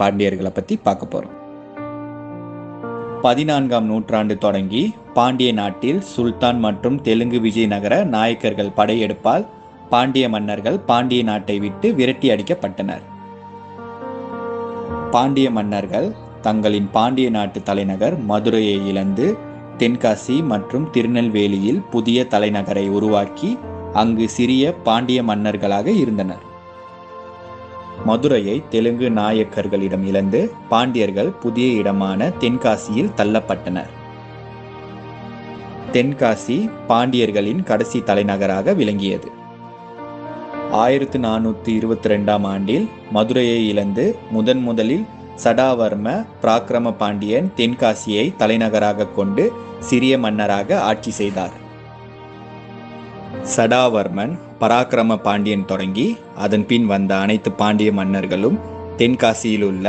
பாண்டியர்களை பற்றி பார்க்க போகிறோம். 14ஆம் நூற்றாண்டு தொடங்கி பாண்டிய நாட்டில் சுல்தான் மற்றும் தெலுங்கு விஜயநகர நாயக்கர்கள் படையெடுப்பால் பாண்டிய மன்னர்கள் பாண்டிய நாட்டை விட்டு விரட்டி அடிக்கப்பட்டனர். பாண்டிய மன்னர்கள் தங்களின் பாண்டிய நாட்டு தலைநகர் மதுரையை இழந்து தென்காசி மற்றும் திருநெல்வேலியில் புதிய தலைநகரை உருவாக்கி அங்கு சிறிய பாண்டிய மன்னர்களாக இருந்தனர். மதுரையை தெலுங்கு நாயக்கர்களிடம் இழந்து பாண்டியர்கள் புதிய இடமான தென்காசியில் தள்ளப்பட்டனர். தென்காசி பாண்டியர்களின் கடைசி தலைநகராக விளங்கியது. 1422ஆம் ஆண்டில் மதுரையை இழந்து முதலில் சடாவர்ம பராக்கிரம பாண்டியன் தென்காசியை தலைநகராக கொண்டு சிறிய மன்னராக ஆட்சி செய்தார். சடாவர்மன் பராக்கிரம பாண்டியன் தொடங்கி அதன் பின் வந்த அனைத்து பாண்டிய மன்னர்களும் தென்காசியில் உள்ள